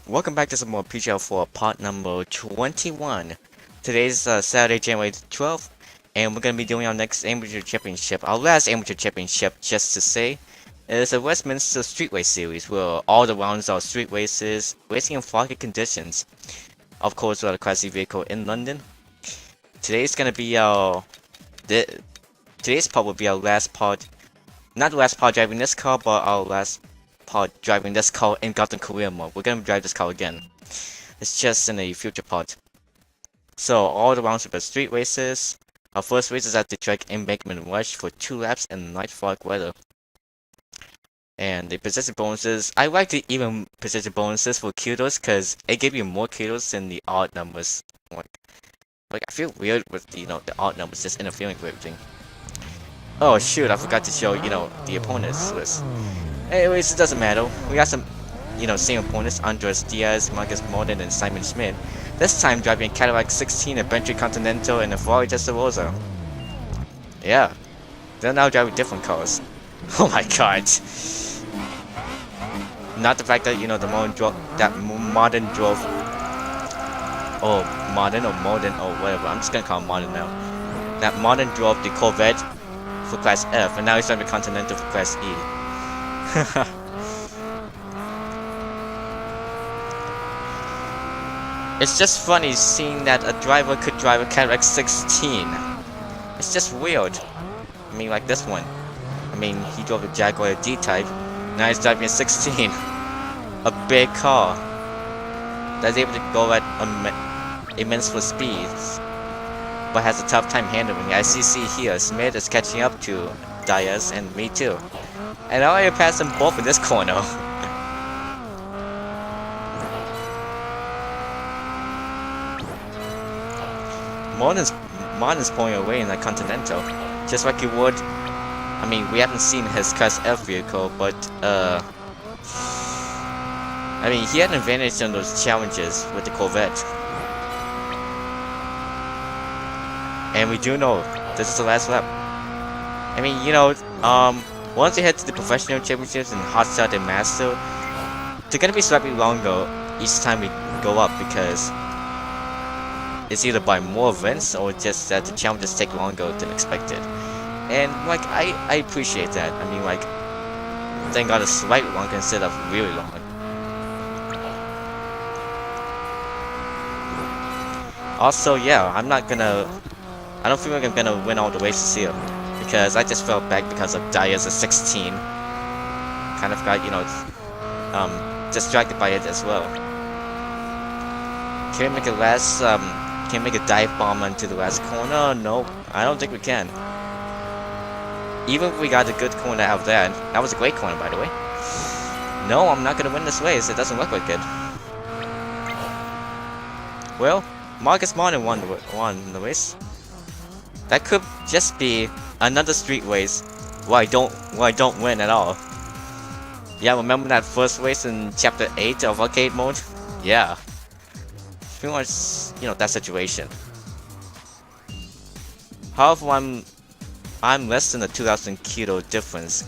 Welcome back to some more PGL4 part number 21. Today's Saturday, January 12th, and we're going to be doing our next amateur championship, our last amateur championship, just to say. It's a Westminster Streetway series where all the rounds are street races, racing in foggy conditions. Of course, we have a Class C vehicle in London. Today's going to be today's part will be our last part, not the last part driving this car, but our last part driving this car in Gotham career mode. We're gonna drive this car again. It's just in a future part. So all the rounds will be street races. Our first race is at the track Embankment Rush for 2 laps in night fog weather. And the position bonuses, I like the even position bonuses for kudos because it gave you more kudos than the odd numbers. Like I feel weird with the odd numbers just interfering with everything. Oh shoot, I forgot to show the opponents list. Anyways, it doesn't matter. We got some, same opponents: Andres Diaz, Marcus Morton, and Simon Schmidt. This time driving a Cadillac 16, a Bentley Continental, and a Ferrari Testarossa. Yeah, they're now driving different cars. Oh my god! Not the fact that modern drove. Oh, modern or modern or whatever. I'm just gonna call him modern now. That modern drove the Corvette for Class F, and now he's driving the Continental for Class E. It's just funny seeing that a driver could drive a Cadillac 16. It's just weird. I mean, like this one. I mean, he drove a Jaguar D-Type. Now he's driving a 16. A big car that's able to go at immense speeds, but has a tough time handling. As you see here, Smith is catching up to Diaz and me too. And I already passed them both in this corner. Martin's pulling away in that Continental, just like he would. I mean, we haven't seen his Class F vehicle, but I mean, he had an advantage on those challenges with the Corvette. And we do know this is the last lap. I mean, once you head to the professional championships in Hot Shot and Master, they're gonna be slightly longer each time we go up because it's either by more events or just that the challenges take longer than expected. And like I appreciate that. I mean, like, thank God it's slightly longer instead of really long. Also, yeah, I don't feel like I'm gonna win all the races here, because I just fell back because of Diaz at 16. Kind of got, distracted by it as well. Can we make can we make a dive bomb into the last corner? Nope, I don't think we can. Even if we got a good corner out of that was a great corner, by the way. No, I'm not gonna win this race, it doesn't look like it. Well, Marcus Martin won the race. That could just be another street race where I don't win at all. Yeah, remember that first race in Chapter 8 of Arcade Mode? Yeah. Pretty much, that situation. However, I'm less than a 2,000 kilo difference.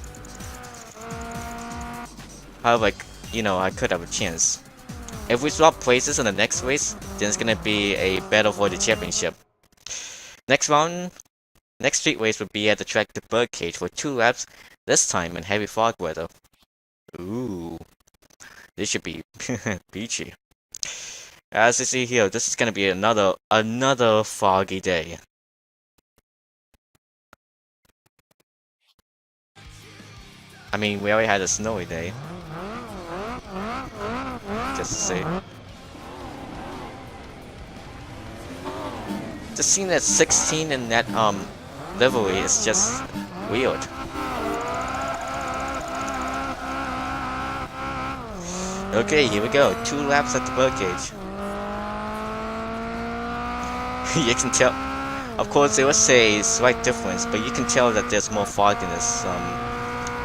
However, I could have a chance. If we swap places in the next race, then it's gonna be a battle for the championship. Next street race would be at the track The Birdcage for 2 laps, this time in heavy fog weather. Ooh, this should be peachy. As you see here, this is gonna be another foggy day. I mean, we already had a snowy day. Just to say. Just seeing that 16 in that livery is just weird. Okay, here we go. 2 laps at the Birdcage. You can tell. Of course, there was a slight difference, but you can tell that there's more fog in this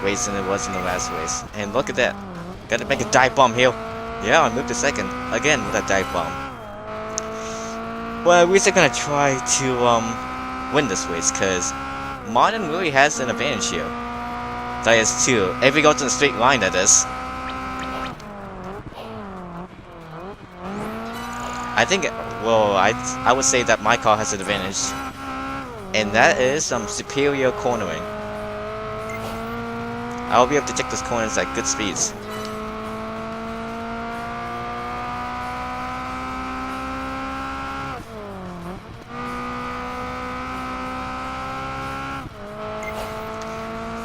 race than there was in the last race. And look at that. Gotta make a dive bomb here. Yeah, I moved to second. Again with a dive bomb. Well, we're still gonna try to win this race, because Martin really has an advantage here. That is too. If we go to the straight line, that is. I think, well, I would say that my car has an advantage, and that is some superior cornering. I'll be able to take those corners at good speeds.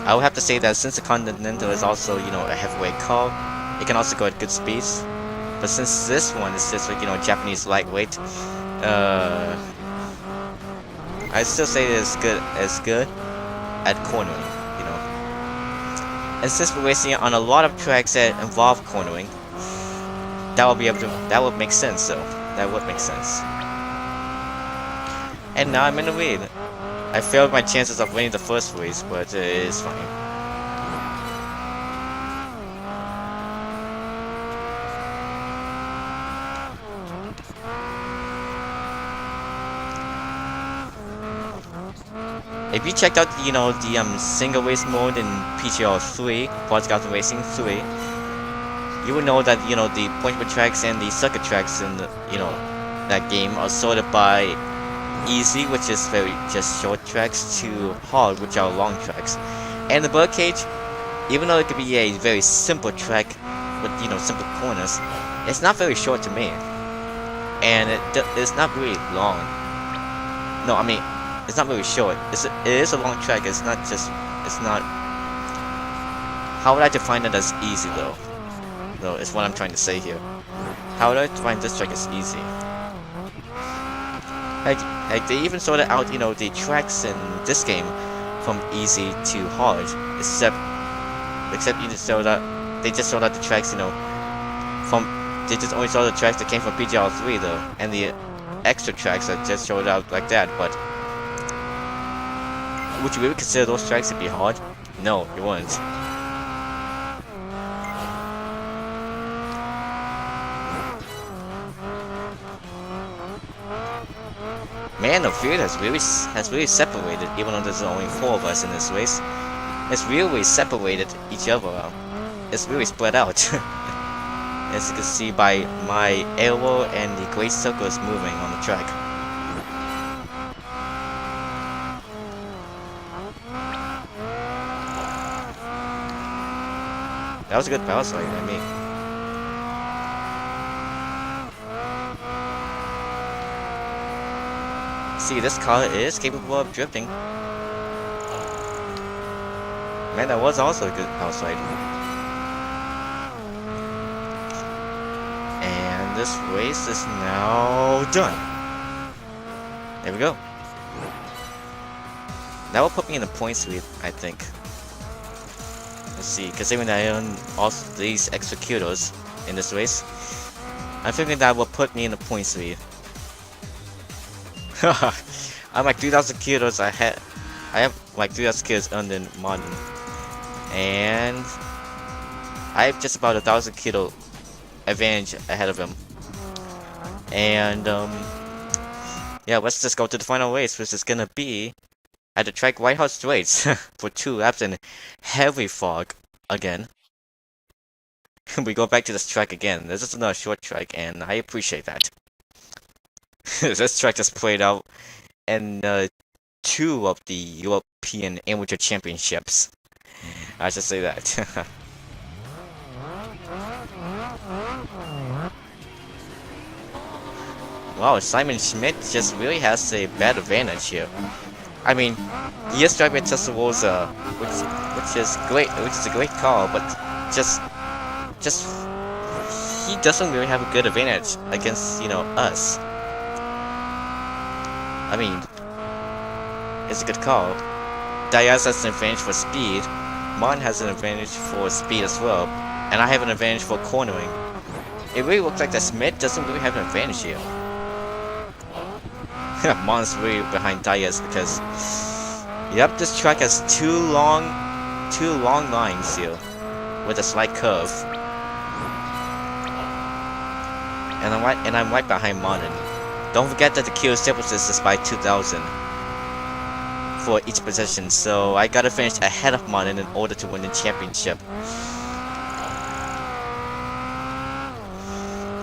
I would have to say that since the Continental is also, you know, a heavyweight car, it can also go at good speeds. But since this one is just like, you know, Japanese lightweight, I still say it is good at cornering, you know. And since we're racing on a lot of tracks that involve cornering, that would make sense though. That would make sense. And now I'm in the lead. I failed my chances of winning the first race, but it's fine. If you checked out, you know, the single race mode in PGR 3, Forza Gotham Racing 3, you would know that, you know, the point tracks and the circuit tracks in the, you know, that game are sorted by easy, which is very just short tracks, to hard, which are long tracks. And the birdcage, even though it could be a very simple track with, you know, simple corners, it's not very short to me, and it's not really long. No, I mean, it's not really short. It is a long track. It's not. How would I define it as easy though? No, it's what I'm trying to say here. How would I define this track as easy? Like they even sorted out, you know, the tracks in this game from easy to hard, except you just sorted out, they just sorted out the tracks, you know, they just only sorted the tracks that came from PGR 3 though, and the extra tracks that just showed out like that. But would you really consider those tracks to be hard? No, you wouldn't. Man, the field has really separated, even though there's only 4 of us in this race. It's really separated each other out. It's really spread out. As you can see by my arrow and the great circles moving on the track. That was a good power slide, I mean. See, this car is capable of drifting. Man, that was also a good power slide. And this race is now done. There we go. That will put me in the points lead, I think. Let's see, considering that I own all these extra kudos in this race, I'm thinking that will put me in the points lead. I'm like 3,000 kudos I have like 3,000 kudos earned in modern, and I have just about 1,000 kilo advantage ahead of him. And yeah, let's just go to the final race, which is gonna be at the track White House Straits for 2 laps in heavy fog again. We go back to this track again. This is another short track, and I appreciate that. This track just played out in 2 of the European Amateur Championships. I should say that. Wow, Simon Schmidt just really has a bad advantage here. I mean, he is driving a Tesla Rosa, which is great, which is a great car, but just he doesn't really have a good advantage against, you know, us. I mean, it's a good car. Diaz has an advantage for speed. Mon has an advantage for speed as well, and I have an advantage for cornering. It really looks like that Smith doesn't really have an advantage here. Mon's really behind Diaz because, yep, this track has two long lines here with a slight curve, and I'm right behind Mon. Don't forget that the kilo separates is by 2,000 for each position, so I gotta finish ahead of Mon in order to win the championship.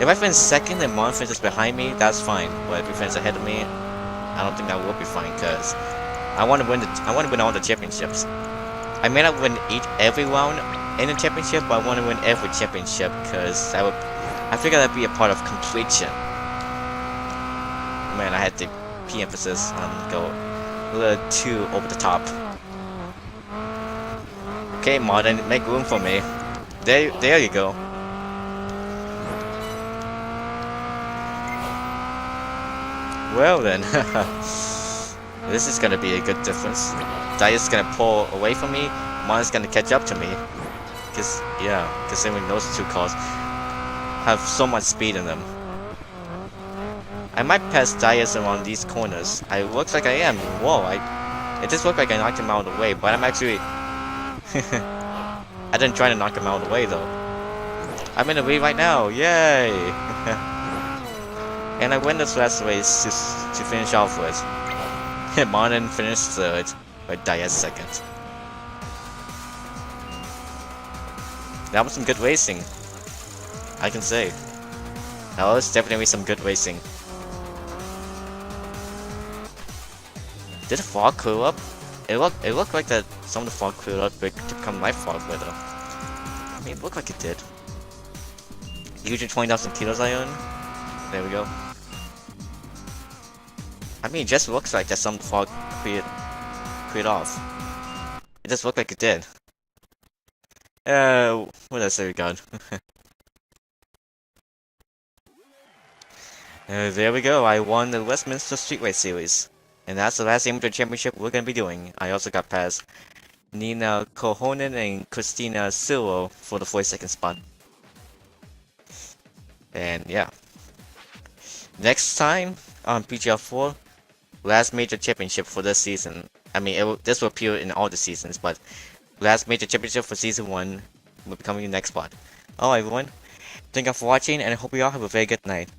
If I finish second and Mon finishes behind me, that's fine. But if he finishes ahead of me, I don't think that will be fine because I want to win all the championships. I may not win every round in the championship, but I want to win every championship because I figure that'd be a part of completion. Man, I had to P emphasis on go a little too over the top. Okay, Martin, make room for me. There you go. Well then, this is gonna be a good difference. Dia's gonna pull away from me, Mon's gonna catch up to me. Considering those two cars have so much speed in them. I might pass Dias around these corners. It looks like I am. Whoa, it just looked like I knocked him out of the way, but I'm actually... I didn't try to knock him out of the way though. I'm in the lead right now, yay! And I win this last race to finish off with. Martin finished third, but Diaz second. That was some good racing, I can say. That was definitely some good racing. Did the fog clear up? It looked like that some of the fog cleared up to become light fog weather. I mean, it looked like it did. Usually 20,000 kilos I earn. There we go. I mean, it just looks like that some fog cleared off. It just looked like it did. What did I say we got? There we go, I won the Westminster Streetway Series. And that's the last amateur championship we're gonna be doing. I also got past Nina Kohonen and Christina Silvo for the 42nd spot. And yeah. Next time on PGR 4, last major championship for this season. I mean, this will appear in all the seasons, but last major championship for season 1 will be coming in the next spot. Alright everyone, thank you for watching and I hope you all have a very good night.